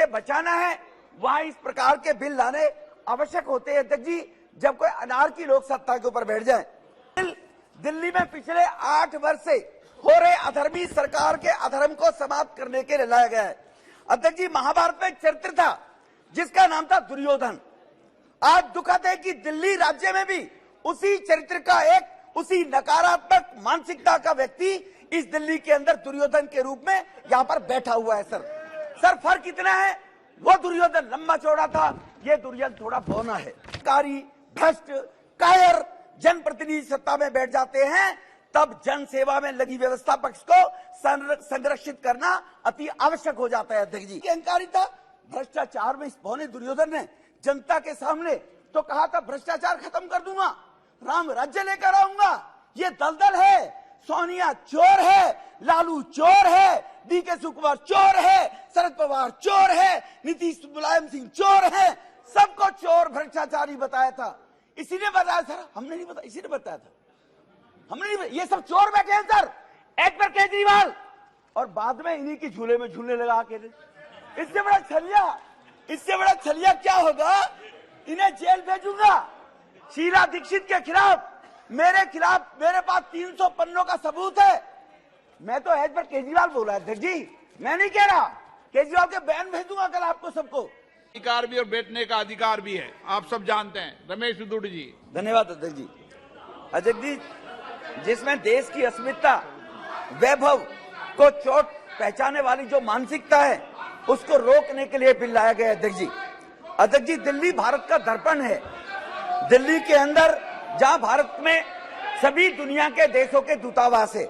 से बचाना है, वहां इस प्रकार के बिल लाने आवश्यक होते हैं अध्यक्ष जी, जब कोई अनारकी लोक सत्ता के ऊपर बैठ जाए। दिल्ली में पिछले 8 वर्ष से हो रहे अधर्मी सरकार के अधर्म को समाप्त करने के लिए लाया गया है। अध्यक्ष जी, महाभारत में एक चरित्र था जिसका नाम था दुर्योधन। आज दुखद है कि दिल्ली राज्य में भी उसी चरित्र का एक उसी नकारात्मक मानसिकता का व्यक्ति इस दिल्ली के अंदर दुर्योधन के रूप में यहाँ पर बैठा हुआ है। सर फर्क इतना है, वो दुर्योधन लंबा चौड़ा था, ये दुर्योधन थोड़ा बौना है। कारी, भ्रष्ट, कायर जनप्रतिनिधि सत्ता में बैठ जाते हैं, तब जन सेवा में लगी व्यवस्था पक्ष को संरक्षित करना अति आवश्यक हो जाता है। अध्यक्ष जी, अहंकारी था, भ्रष्टाचार में इस बौने दुर्योधन ने जनता के सामने तो कहा था भ्रष्टाचार खत्म कर दूंगा, राम राज्य लेकर आऊंगा। ये दलदल है, सोनिया चोर है, लालू चोर है, डीके शिवकुमार चोर है, शरद पवार चोर है, नीतीश मुलायम सिंह चोर है, सबको चोर भ्रष्टाचारी बताया था। इसी ने बताया सर, हमने नहीं बताया, इसी ने बताया था, हमने नहीं बताया। ये सब चोर बैठे हैं सर, एक पर केजरीवाल, और बाद में इन्हीं के झूले में झूलने लगा के। इससे बड़ा छलिया क्या होगा, इन्हें जेल भेजूंगा। शीला दीक्षित के खिलाफ मेरे पास 300 पन्नों का सबूत है। मैं तो एज पर केजरीवाल बोला अध्यक्ष जी, मैं नहीं कह रहा, केजरीवाल के बयान भेजूंगा कल आपको सबको। अधिकार भी और बैठने का अधिकार भी है, आप सब जानते हैं। रमेश दुद्दुड़ जी। धन्यवाद अध्यक्ष जी। अध्यक्ष जी, जिसमें देश की अस्मिता, वैभव को चोट पहचाने वाली जो मानसिकता है, उसको रोकने के लिए बिल लाया गया अध्यक्ष जी। अध्यक्ष जी, दिल्ली भारत का दर्पण है। दिल्ली के अंदर जहां भारत में सभी दुनिया के देशों के दूतावास है,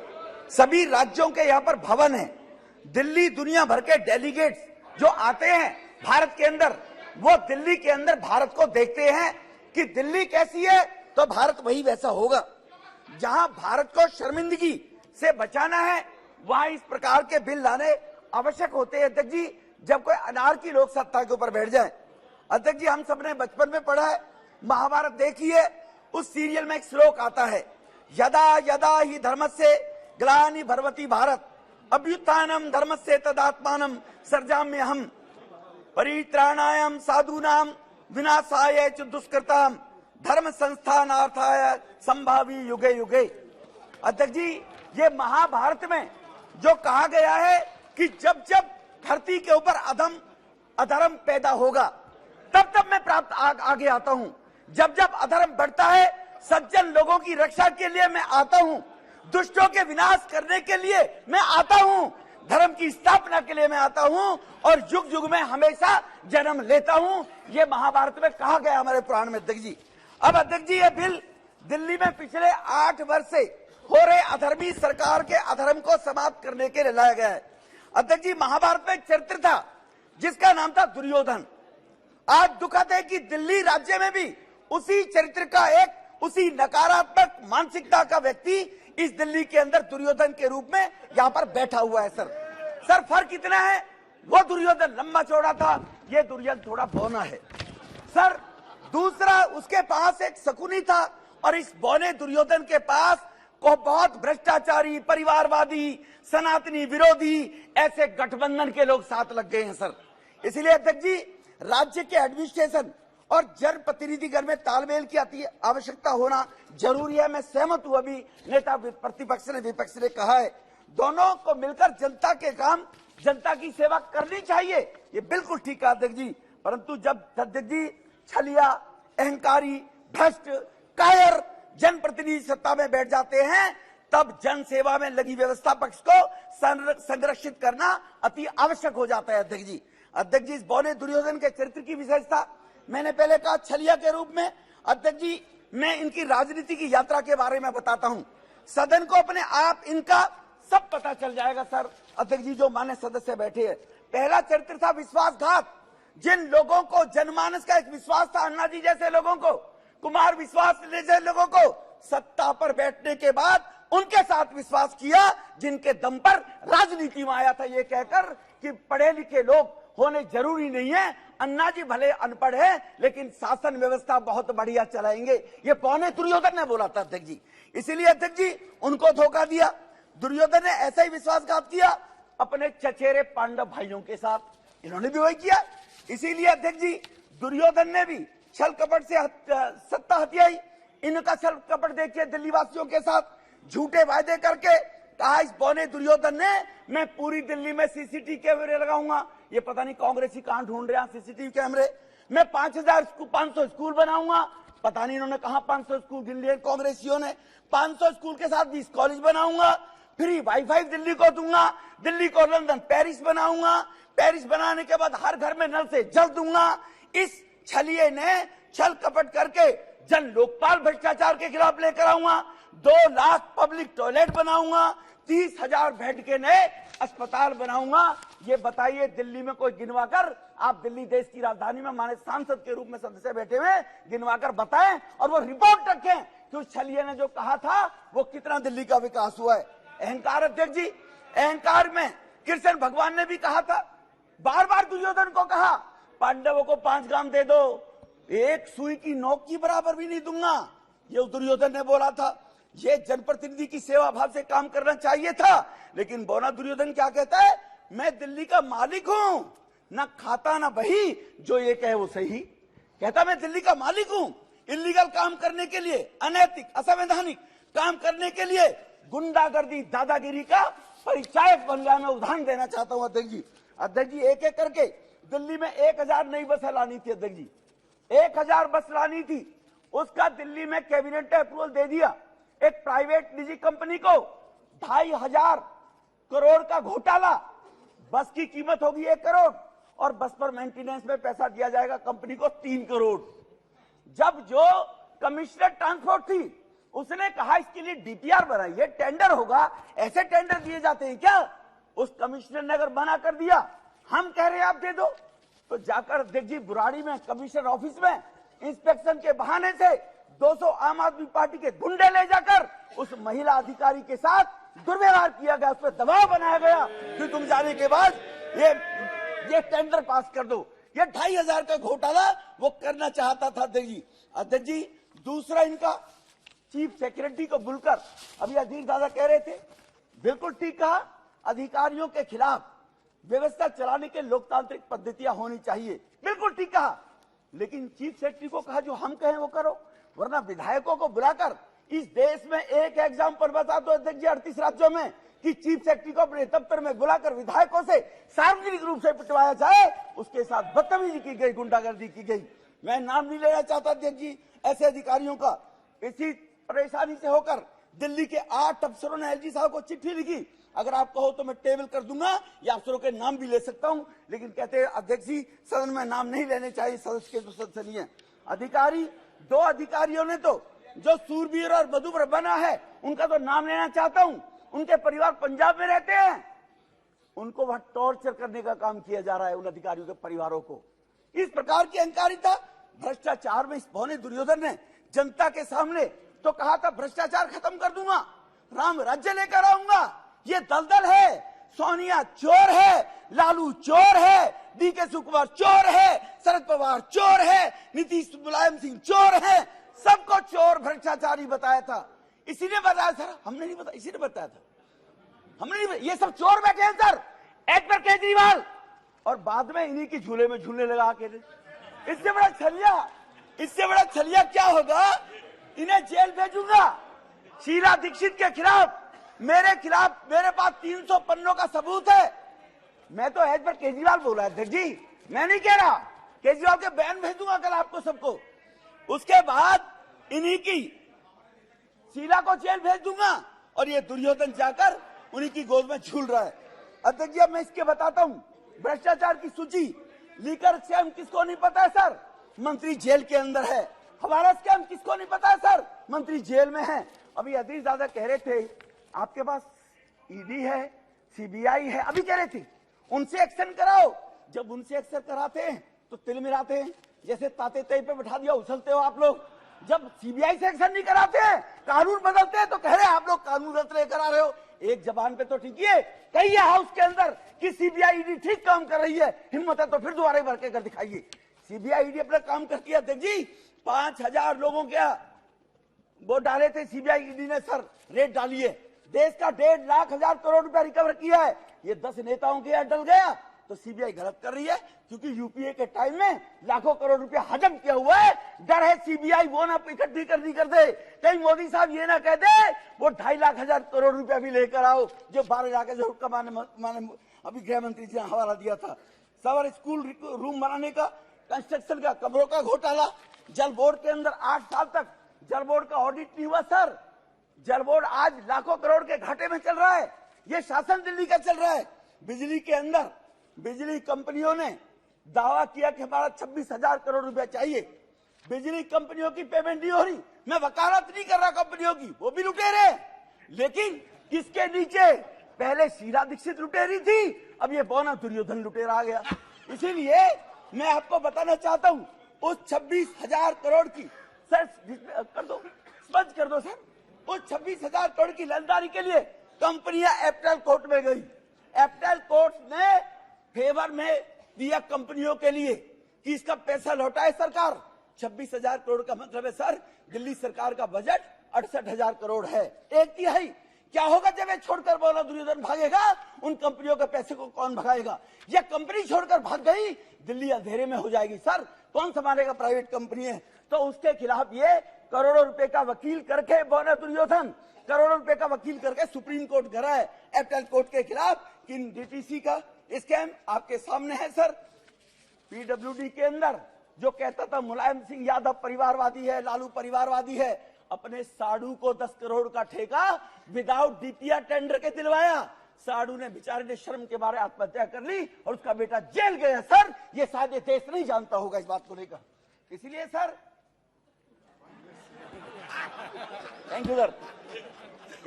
सभी राज्यों के यहाँ पर भवन है, दिल्ली दुनिया भर के डेलीगेट्स जो आते हैं भारत के अंदर, वो दिल्ली के अंदर भारत को देखते हैं कि दिल्ली कैसी है तो भारत वही वैसा होगा। जहां भारत को शर्मिंदगी से बचाना है, वहां इस प्रकार के बिल लाने आवश्यक होते हैं अध्यक्ष जी, जब कोई अनारकी लोक सत्ता के ऊपर बैठ जाए। अध्यक्ष जी, हम सबने बचपन में पढ़ा है, महाभारत देखिए, उस सीरियल में एक श्लोक आता है, यदा यदा ही धर्मस्य ग्लानि भवति भारत अभ्युत्थानम धर्मस्य तदात्मानं सर्जाम्यहम् परित्राणाय साधूनां विनाशाय च दुष्कृताम् धर्म संस्थानार्थाय संभावी युगे युगे। अध्यक्ष जी, ये महाभारत में जो कहा गया है कि जब जब धरती के ऊपर अधर्म पैदा होगा, तब तब मैं आगे आता हूं। जब जब अधर्म बढ़ता है, सज्जन लोगों की रक्षा के लिए मैं आता हूं, दुष्टों के विनाश करने के लिए मैं आता हूं, धर्म की स्थापना के लिए मैं आता हूं, और युग युग में हमेशा जन्म लेता हूं। ये महाभारत में कहा गया हमारे पुराण में अध्यक्ष जी। अब अध्यक्ष जी, ये बिल दिल्ली में पिछले 8 वर्ष से हो रहे अधर्मी सरकार के अधर्म को समाप्त करने के लिए लाया गया है। अध्यक्ष जी, महाभारत में एक चरित्र था जिसका नाम था दुर्योधन। आज दुखद है कि दिल्ली राज्य में भी उसी चरित्र का एक उसी नकारात्मक मानसिकता का व्यक्ति इस दिल्ली के अंदर दुर्योधन के रूप में यहाँ पर बैठा हुआ है। सर फर्क इतना है, वो दुर्योधन लंबा चौड़ा था, ये दुर्योधन थोड़ा बौना है। सर दूसरा, उसके पास एक शकुनी था, और इस बौने दुर्योधन के पास को बहुत भ्रष्टाचारी, परिवारवादी, सनातनी विरोधी ऐसे गठबंधन के लोग साथ लग गए हैं सर। इसलिए अध्यक्ष जी, राज्य के एडमिनिस्ट्रेशन और जनप्रतिनिधिगण में तालमेल की आवश्यकता होना जरूरी है। मैं सहमत हूं, अभी नेता प्रतिपक्ष ने, विपक्ष ने कहा है, दोनों को मिलकर जनता के काम, जनता की सेवा करनी चाहिए, ये बिल्कुल ठीक है अध्यक्ष जी। परंतु जब अध्यक्ष जी छलिया, अहंकारी, भ्रष्ट, कायर जनप्रतिनिधि सत्ता में बैठ जाते हैं, तब जन सेवा में लगी व्यवस्था पक्ष को संरक्षित करना अति आवश्यक हो जाता है अध्यक्ष जी। अध्यक्ष जी, इस बौने दुर्योधन के चरित्र की विशेषता मैंने पहले कहा, छलिया के रूप में। अध्यक्ष जी, मैं इनकी राजनीति की यात्रा के बारे में बताता हूं, सदन को अपने आप इनका सब पता चल जाएगा सर। अध्यक्ष जी, जो मान्य सदस्य बैठे हैं, पहला चरित्र था विश्वासघात। जिन लोगों को जनमानस का एक विश्वास था, अन्ना जी जैसे लोगों को, कुमार विश्वास जैसे लोगों को, सत्ता पर बैठने के बाद उनके साथ विश्वास किया, जिनके दम पर राजनीति में आया था, ये कहकर कि पढ़े लिखे लोग होने जरूरी नहीं है, अन्ना जी भले अनपढ़ है लेकिन शासन व्यवस्था बहुत बढ़िया चलाएंगे, ये पौने दुर्योधन ने बोला था अध्यक्ष जी। इसीलिए अध्यक्ष जी, उनको धोखा दिया। दुर्योधन ने ऐसा ही विश्वासघात किया अपने चचेरे पांडव भाइयों के साथ। इन्होंने भी वही किया। इसीलिए अध्यक्ष जी, दुर्योधन ने भी छल कपट से सत्ता हथियाई। इनका छल कपट देखिए, दिल्ली वासियों के साथ झूठे वायदे करके कहा इस बौने दुर्योधन ने, मैं पूरी दिल्ली में सीसीटीवी कैमरे लगाऊंगा। ये पता नहीं कांग्रेसी कहां ढूंढ रहे हैं सीसीटीवी कैमरे। मैं 500 स्कूल बनाऊंगा। पता नहीं इन्होंने कहा 500 स्कूल गिन लिए कांग्रेसियों ने। 500 स्कूल के साथ 20 कॉलेज बनाऊंगा। फ्री वाईफाई दिल्ली को दूंगा। दिल्ली को लंदन पेरिस बनाऊंगा। पेरिस बनाने के बाद हर घर में नल से जल दूंगा। इस छलिए ने छल कपट करके जन लोकपाल भ्रष्टाचार के खिलाफ लेकर आऊंगा। 2 लाख पब्लिक टॉयलेट बनाऊंगा। 30,000 बेड के नए अस्पताल बनाऊंगा। ये बताइए, दिल्ली में कोई गिनवाकर, आप दिल्ली देश की राजधानी में माने सांसद के रूप में सदस्य बैठे हुए, गिनवाकर बताएं और वो रिपोर्ट रखें कि उस छलिए ने जो कहा था वो कितना दिल्ली का विकास हुआ है। अहंकार अध्यक्ष जी, अहंकार में कृष्ण भगवान ने भी कहा था, बार बार दुर्योधन को कहा पांडवों को 5 ग्राम दे दो, एक सुई की नोक की बराबर भी नहीं दूंगा। ये दुर्योधन ने बोला था। ये जनप्रतिनिधि की सेवा भाव से काम करना चाहिए था। लेकिन बौना दुर्योधन क्या कहता है, मैं दिल्ली का मालिक हूं, ना खाता ना बही, जो ये कहे वो सही। कहता मैं दिल्ली का मालिक हूं। इलीगल काम करने के लिए, अनैतिक असंवैधानिक काम करने के लिए गुंडागर्दी दादागिरी का परिचायक बन गया। मैं उदाहरण देना चाहता हूं अध्यक्ष जी। अध्यक्ष जी, एक एक करके दिल्ली में 1000 नई बसें लानी थी अध्यक्ष जी, 1000 बस लानी थी। उसका दिल्ली में कैबिनेट ने अप्रूवल दे दिया। एक प्राइवेट निजी कंपनी को 2500 करोड़ का घोटाला, बस की कीमत होगी 1 करोड़ और बस पर मेंटेनेंस में पैसा दिया जाएगा कंपनी को 3 करोड़। जब जो कमिश्नर ट्रांसपोर्ट थी उसने कहा इसके लिए डीपीआर बनाइए, टेंडर होगा, ऐसे टेंडर दिए जाते हैं क्या? उस कमिश्नर ने अगर मना कर दिया, हम कह रहे हैं आप दे दो, तो जाकर अध्यक्ष जी बुराड़ी में कमिश्नर ऑफिस में इंस्पेक्शन के बहाने से 200 आम आदमी पार्टी के गुंडे ले जाकर उस महिला अधिकारी के साथ दुर्व्यवहार किया गया, उस पर दबाव बनाया गया कि तुम जाने के बाद ये टेंडर पास कर दो। ये 2500 का घोटाला वो करना चाहता था अध्यक्ष जी। अध्यक्ष जी, दूसरा इनका चीफ सेक्रेटरी को बुलकर, अभी अधीर दादा कह रहे थे, बिल्कुल ठीक कहा, अधिकारियों के खिलाफ व्यवस्था चलाने के लोकतांत्रिक पद्धतियां होनी चाहिए, बिल्कुल ठीक कहा। लेकिन चीफ सेक्रेटरी को कहा जो हम कहें वो करो, वरना विधायकों को बुलाकर इस देश में एक एग्जाम्पल बता दो अध्यक्ष जी 38 राज्यों में कि चीफ सेक्रेटरी को अपने दफ्तर में बुलाकर विधायकों से सार्वजनिक रूप से पिटवाया जाए। उसके साथ बदतमीजी की गई, गुंडागर्दी की गई। मैं नाम नहीं लेना चाहता अध्यक्ष जी ऐसे अधिकारियों का। इसी परेशानी से होकर दिल्ली के 8 अफसरों ने एलजी साहब को चिट्ठी लिखी। अगर आप कहो तो मैं टेबल कर दूंगा या अफसरों के नाम भी ले सकता हूं, लेकिन कहते हैं अध्यक्ष जी सदन में नाम नहीं लेने चाहिए, सदस्य के तो सदस्य नहीं है। अधिकारी, 2 अधिकारियों ने तो जो सूरबीर और मधुबर बना है उनका तो नाम लेना चाहता हूं। उनके परिवार पंजाब में रहते हैं, उनको वहां टॉर्चर करने का काम किया जा रहा है उन अधिकारियों के परिवारों को। इस प्रकार की अहंकारिता, भ्रष्टाचार में इस भौने दुर्योधन ने जनता के सामने तो कहा था भ्रष्टाचार खत्म कर दूंगा, राम राज्य लेकर आऊंगा। ये दलदल है, सोनिया चोर है, लालू चोर है, डीके शिवकुमार चोर है, शरद पवार चोर है, नीतीश मुलायम सिंह चोर है, सबको चोर भ्रष्टाचारी बताया था। इसी ने बताया सर, हमने नहीं बताया, इसी ने बताया था, हमने नहीं बताया। ये सब चोर बैठे हैं सर, एक पर केजरीवाल, और बाद में इन्हीं की झूले में झूलने लगा अकेले। इससे बड़ा छलिया क्या होगा? इन्हें जेल भेजूंगा। शीला दीक्षित के खिलाफ, मेरे पास 300 पन्नों का सबूत है। मैं तो एज पर केजरीवाल बोला अध्यक्ष जी, मैं नहीं कह रहा। केजरीवाल के बयान भेजूंगा कल आपको सबको। उसके बाद इन्हीं की शीला को जेल भेज दूंगा और ये दुर्योधन जाकर उन्हीं की गोद में झूल रहा है। अध्यक्ष जी, अब मैं इसके बताता हूं, भ्रष्टाचार की सूची, लीकर स्कैम किसको नहीं पता है सर? मंत्री जेल के अंदर है। हमारा स्कैम किसको नहीं पता है सर? मंत्री जेल में है। अभी अजीज दादा कह रहे थे आपके पास ईडी है, सीबीआई है, अभी कह रहे थे उनसे एक्शन कराओ। जब उनसे एक्शन कराते हैं तो तिल मिलाते हैं, जैसे ताते तय पे बैठा दिया उछलते हो आप लोग। जब सीबीआई से एक्शन नहीं कराते हैं, कानून बदलते हैं तो कह रहे हैं आप लोग कानून रद्द करा रहे हो। एक जबान पे तो ठीक है, कहिए हाउस के अंदर कि सीबीआई ईडी ठीक काम कर रही है, हिम्मत है तो फिर दोबारा भर के कर दिखाइए। सीबीआई ईडी अपना काम करती है अध्यक्ष जी। 5000 लोगों के वो डाले थे सीबीआई ईडी ने सर, रेट डाली है। देश का 1.5 लाख करोड़ रुपया रिकवर किया है। ये 10 नेताओं के यहाँ डल गया तो सीबीआई गलत कर रही है, क्योंकि यूपीए के टाइम में लाखों करोड़ रुपया हजम किया हुआ है। डर है सीबीआई वो ना इकट्ठी कर दे, कहीं मोदी साहब ये ना कह दे वो 2.5 लाख करोड़ रुपया भी लेकर आओ, जो 12 लाख जो माने अभी गृह मंत्री जी ने हवाला दिया था। सवार स्कूल रूम बनाने का, कंस्ट्रक्शन का, कमरों का घोटाला, जल बोर्ड के अंदर 8 साल तक जल बोर्ड का ऑडिट नहीं हुआ सर। जल बोर्ड आज लाखों करोड़ के घाटे में चल रहा है। ये शासन दिल्ली का चल रहा है। बिजली के अंदर बिजली कंपनियों ने दावा किया कि हमारा 26,000 करोड़ रुपया चाहिए। बिजली कंपनियों की पेमेंट नहीं हो रही। मैं वकालत नहीं कर रहा कंपनियों की, वो भी लुटेरे, लेकिन किसके नीचे? पहले शीला दीक्षित लुटेरी थी, अब ये बौना दुर्योधन लुटेरा आ गया। इसीलिए मैं आपको बताना चाहता हूं, उस 26,000 करोड़ की सर कर दो, स्पष्ट कर दो सर, उस 26,000 करोड़ की लेनदारी के लिए कंपनियां एप्टल कोर्ट में गई। एप्टल कोर्ट ने फेवर में दिया कंपनियों के लिए कि इसका पैसा लौटाए सरकार। 26,000 करोड़ का मतलब है सर, दिल्ली सरकार का बजट 68,000 करोड़ है, 1/3। क्या होगा जब ये छोड़कर बोला दुर्योधन भागेगा? उन कंपनियों के पैसे को कौन भगाएगा? ये कंपनी छोड़कर भाग गई, दिल्ली अंधेरे में हो जाएगी सर। कौन संभालेगा? प्राइवेट कंपनी है। तो उसके खिलाफ ये करोड़ों रुपए का वकील करके बोला दुर्योधन, करोड़ों रुपए का वकील करके सुप्रीम कोर्ट गया है एप्टल कोर्ट के खिलाफ कि डीटीसी का स्कैम आपके सामने है सर। पीडब्ल्यूडी के अंदर जो कहता था मुलायम सिंह यादव परिवारवादी है, लालू परिवारवादी है, अपने साडू को 10 करोड़ का ठेका विदाउट डीपीआर टेंडर के दिलवाया। साडू ने बेचारे ने शर्म के मारे आत्महत्या कर ली और उसका बेटा जेल गया सर। ये शायद देश नहीं जानता होगा इस बात को लेकर। इसलिए सर, थैंक यू सर।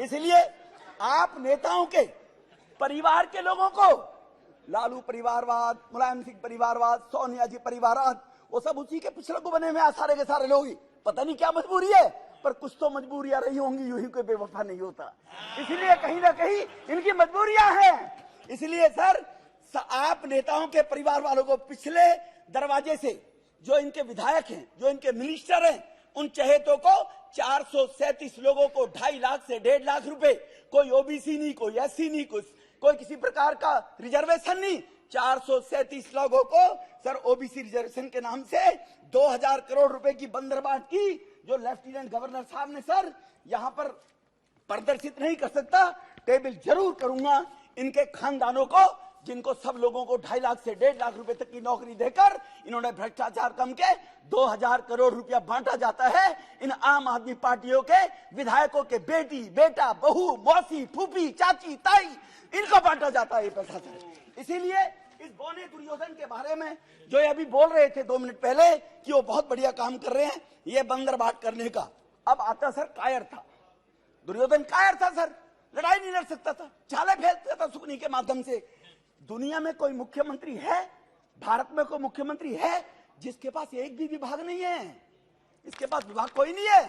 इसलिए आप नेताओं के परिवार के लोगों को, लालू परिवारवाद, मुलायम सिंह परिवारवाद, सोनिया जी परिवारवाद, वो सब उसी के पिछले को बने में सारे के सारे लोग ही। पता नहीं क्या मजबूरी है, पर कुछ तो मजबूरियां रही होंगी, यूं ही कोई बेवफा नहीं होता। इसलिए कहीं ना कहीं इनकी मजबूरियां हैं। इसलिए सर, आप नेताओं के परिवार वालों को पिछले दरवाजे से जो इनके विधायक हैं, जो इनके मिनिस्टर हैं, उन चहेतों को 437 लोगों को 2.5 लाख से 1.5 लाख रुपए, कोई ओबीसी नहीं, कोई एससी नहीं, कोई किसी प्रकार का रिजर्वेशन नहीं, 437 लोगों को सर ओबीसी रिजर्वेशन के नाम से 2000 करोड़ रुपए की बंदरबाट की, जो लेफ्टिनेंट गवर्नर साहब ने सर यहां पर प्रदर्शित नहीं कर सकता, टेबल जरूर करूंगा इनके खानदानों को, जिनको सब लोगों को 2.5 लाख से 1.5 लाख रुपए तक की नौकरी देकर इन्होंने भ्रष्टाचार कम के 2000 करोड़ रुपया बांटा जाता है। इन आम आदमी पार्टियों के विधायकों के बेटी, बेटा, बहू, मौसी, फूफी, चाची, ताई, इनको बांटा जाता है ये पैसा सर। इसीलिए इस बौने दुर्योधन के बारे में जो ये अभी बोल रहे थे 2 मिनट पहले कि वो बहुत बढ़िया काम कर रहे हैं ये बंदरबाट करने का, अब आता सर कायर था दुर्योधन, कायर था सर, लड़ाई नहीं लड़ सकता था, चाले फेंकता था सुकनी के माध्यम से। दुनिया में कोई मुख्यमंत्री है, भारत में कोई मुख्यमंत्री है जिसके पास एक भी विभाग नहीं है? इसके पास विभाग कोई नहीं है,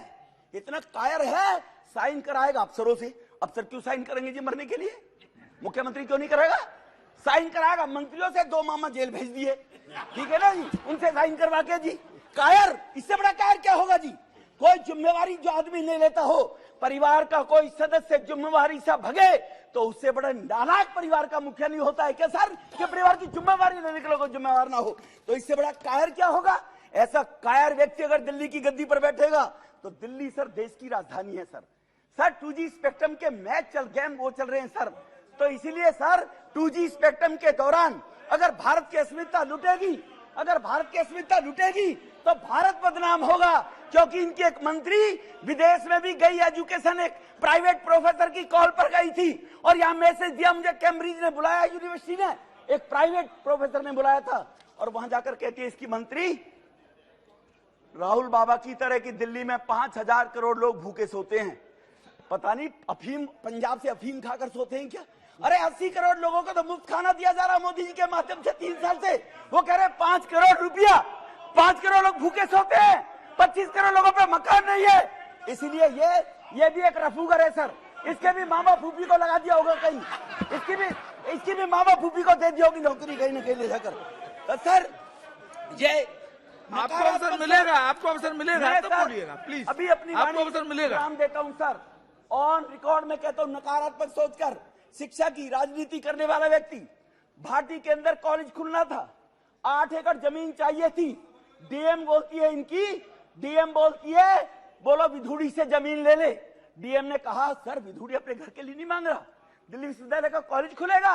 इतना कायर है, साइन कराएगा अफसरों से। अफसर क्यों साइन करेंगे जी मरने के लिए? मुख्यमंत्री क्यों नहीं करेगा? साइन कराएगा मंत्रियों से, 2 मामा जेल भेज दिए, ठीक है ना जी, उनसे साइन करवा के जी। कायर, इससे बड़ा कायर क्या होगा जी? कोई जिम्मेवारी जो आदमी नहीं लेता हो, परिवार का कोई सदस्य जिम्मेवारी से भगे, तो उससे बड़ा नालायक परिवार का मुखिया नहीं होता है क्या सर? कि परिवार की जिम्मेवारी लेने के लोग जिम्मेवार ना हो, तो इससे बड़ा कायर क्या होगा? ऐसा कायर व्यक्ति अगर दिल्ली की गद्दी पर बैठेगा तो दिल्ली सर देश की राजधानी है सर। सर 2G स्पेक्ट्रम के मैच गेम वो चल रहे हैं सर, तो इसीलिए सर 2G स्पेक्ट्रम के दौरान अगर भारत की अस्मिता लुटेगी, अगर भारत की अस्मिता लुटेगी तो भारत बदनाम होगा, क्योंकि इनकी एक मंत्री विदेश में भी गई, एजुकेशन एक प्राइवेट प्रोफेसर की कॉल पर गई थी और यहां मैसेज दिया, मुझे कैम्ब्रिज ने बुलाया, यूनिवर्सिटी ने, एक प्राइवेट प्रोफेसर ने बुलाया था, और वहां जाकर कहती है इसकी मंत्री राहुल बाबा की तरह की दिल्ली में 5000 करोड़ लोग भूखे सोते हैं, पता नहीं अफीम पंजाब से अफीम खाकर सोते हैं क्या? अरे 80 करोड़ लोगों को तो मुफ्त खाना दिया जा रहा मोदी जी के माध्यम से 3 साल से। वो कह रहे 5 करोड़ रुपया, 5 करोड़ लोग भूखे सोते हैं, 25 करोड़ लोगों पे मकान नहीं है। इसीलिए ये भी एक रफूगर है सर, इसके भी मामा फूफी को लगा दिया होगा कहीं, इसकी भी मामा फूफी को दे दी होगी नौकरी कहीं न कहीं ले जाकर। तो सर ये आपको अवसर मिलेगा, आपको अवसर मिलेगा तो बोलिएगा प्लीज, अभी अपनी आपको अवसर मिलेगा। नाम देता हूं सर, ऑन रिकॉर्ड में कहता हूं, नकारात्मक सोचकर शिक्षा की राजनीति करने वाला व्यक्ति भाटी के अंदर कॉलेज खुलना था, 8 एकड़ जमीन चाहिए थी। डीएम बोलती है डीएम बोलती है बोलो विधुड़ी से जमीन ले ले। डीएम ने कहा सर विधुड़ी अपने घर के लिए नहीं मांग रहा, दिल्ली विश्वविद्यालय का कॉलेज खुलेगा।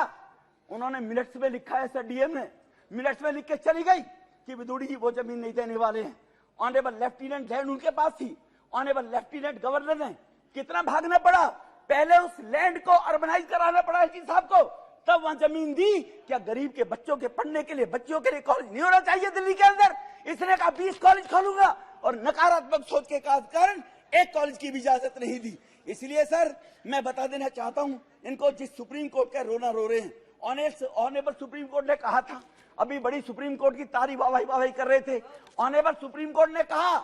उन्होंने मिनट्स में लिखा है सर, डीएम ने मिनट्स में लिख के चली गई कि विधुड़ी जी वो जमीन नहीं देने वाले हैं। ऑनरेबल लेफ्टिनेंट लैंड उनके पास थी, ऑनरेबल लेफ्टिनेंट गवर्नर ने कितना भागना पड़ा, पहले उस लैंड को अर्बनाइज कराना पड़ा एसडी साहब को, तब वहां जमीन दी। क्या गरीब के बच्चों के पढ़ने के लिए, बच्चों के लिए कॉलेज नहीं होना चाहिए दिल्ली के अंदर? इसने कहा 20 कॉलेज खोलूंगा और नकारात्मक सोच के कारण एक कॉलेज की भी इजाजत नहीं दी। इसलिए सर मैं बता देना चाहता हूं इनको, जिस सुप्रीम कोर्ट का रोना रो रहे हैं, ऑनरेबल सुप्रीम कोर्ट ने कहा था, अभी बड़ी सुप्रीम कोर्ट की तारीफ वाहवाही कर रहे थे। ऑनरेबल सुप्रीम कोर्ट ने कहा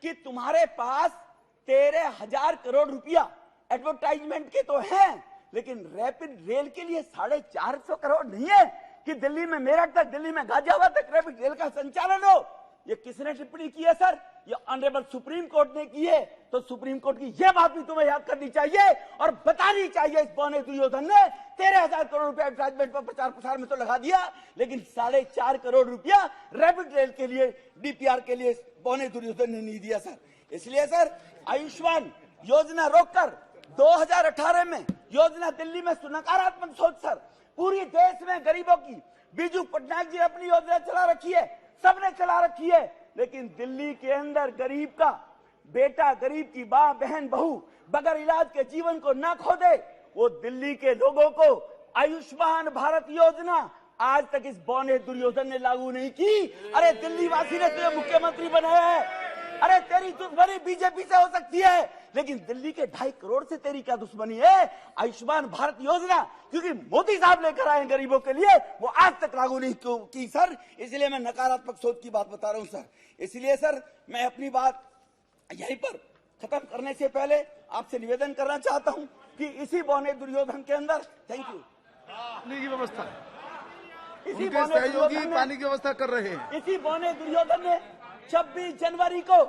कि तुम्हारे पास 13,000 करोड़ रुपया एडवर्टाइजमेंट के तो हैं, लेकिन रैपिड रेल के लिए 450 करोड़ नहीं है कि दिल्ली में मेरठ तक, दिल्ली में गाजियाबाद तक रैपिड रेल का संचालन हो। ये किसने टिप्पणी की है सर? ये ऑनरेबल सुप्रीम कोर्ट ने की है। तो सुप्रीम कोर्ट की ये बात भी तुम्हें याद करनी चाहिए और बतानी चाहिए, इस बौने दुर्योधन ने 13,000 करोड़ रुपया एडवर्टाइजमेंट पर प्रचार प्रसार में तो लगा दिया, लेकिन 4.5 करोड़ रुपया रैपिड रेल के लिए, डीपीआर के लिए बौने दुर्योधन ने नहीं दिया सर। इसलिए सर आयुष्मान योजना रोककर 2018 में योजना दिल्ली में नकारात्मक सोच सर, पूरी देश में गरीबों की, बीजू पटनायक जी ने अपनी योजना चला रखी है, सबने चला रखी है, लेकिन दिल्ली के अंदर गरीब का बेटा, गरीब की मां, बहन, बहू बगैर इलाज के जीवन को न खो दे, वो दिल्ली के लोगों को आयुष्मान भारत योजना आज तक इस बौने दुर्योधन ने लागू नहीं की। अरे दिल्ली वासी ने तुझे मुख्यमंत्री बनाया है, अरे तेरी दुश्मनी बीजेपी से हो सकती है, लेकिन दिल्ली के 2.5 करोड़ से तेरी क्या दुश्मनी है? आयुष्मान भारत योजना क्योंकि मोदी साहब लेकर आए गरीबों के लिए, वो आज तक लागू नहीं की सर। इसलिए मैं नकारात्मक सोच की बात बता रहा हूं सर। इसलिए सर मैं अपनी बात यहीं पर खत्म करने से पहले आपसे निवेदन करना चाहता हूं कि इसी बौने दुर्योधन के अंदर, थैंक यू, पानी की व्यवस्था, इसी उनके सहयोगी पानी की व्यवस्था कर रहे हैं। इसी बौने दुर्योधन ने 26 जनवरी को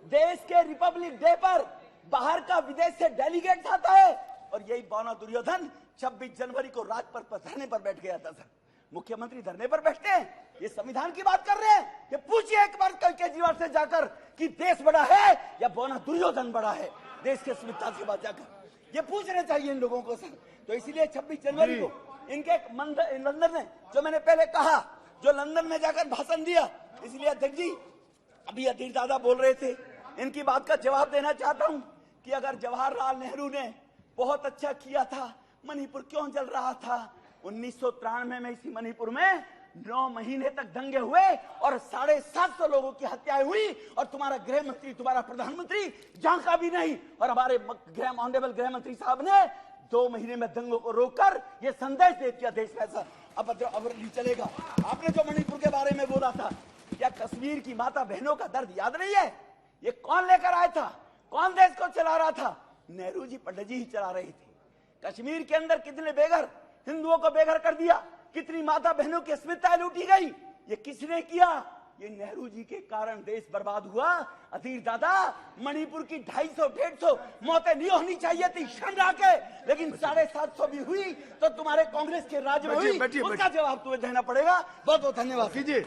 देश के रिपब्लिक डे पर बाहर का, विदेश से डेलीगेट आता है, और यही बौना दुर्योधन 26 जनवरी को राजपथ पर धरने पर बैठ गया था सर। मुख्यमंत्री धरने पर बैठते हैं, ये संविधान की बात कर रहे हैं? ये पूछिए एक बार कल केजरीवाल से जाकर कि देश बड़ा है या बौना दुर्योधन बड़ा है, देश के संविधान के बाद जाकर ये पूछना चाहिए इन लोगों को सर। तो इसीलिए 26 जनवरी को इनके लंदन में, जो मैंने पहले कहा, जो लंदन में जाकर भाषण दिया, इसलिए अध्यक्ष जी अभी अधीर दादा बोल रहे थे, इनकी बात का जवाब देना चाहता हूं कि अगर जवाहरलाल नेहरू ने बहुत अच्छा किया था, मणिपुर क्यों जल रहा था? 1993 में इसी मणिपुर में 9 महीने तक दंगे हुए और 750 लोगों की हत्याएं हुई, और तुम्हारा गृह मंत्री, तुम्हारा प्रधानमंत्री झांका भी नहीं, और हमारे ऑनरेबल गृह मंत्री साहब ने 2 महीने में दंगों को रोककर यह संदेश दे दिया देश में ऐसा अब नहीं चलेगा। आपने जो मणिपुर के बारे में बोला था, क्या कश्मीर की माता बहनों का दर्द याद नहीं है? ये कौन लेकर आया था? कौन देश को चला रहा था? नेहरू जी, पंडित जी ही चला रहे थे। कश्मीर के अंदर कितने बेघर हिंदुओं को बेघर कर दिया, कितनी माता बहनों की अस्मिताएं लूटी गई, ये किसने किया? ये नेहरू जी के कारण देश बर्बाद हुआ। अधीर दादा, मणिपुर की 250-150 मौतें नहीं होनी चाहिए थी शर्मा के, लेकिन 750 भी हुई, तो तुम्हारे कांग्रेस के राज में हुई, उसका जवाब तुम्हें देना पड़ेगा। बहुत बहुत धन्यवाद। कीजिए।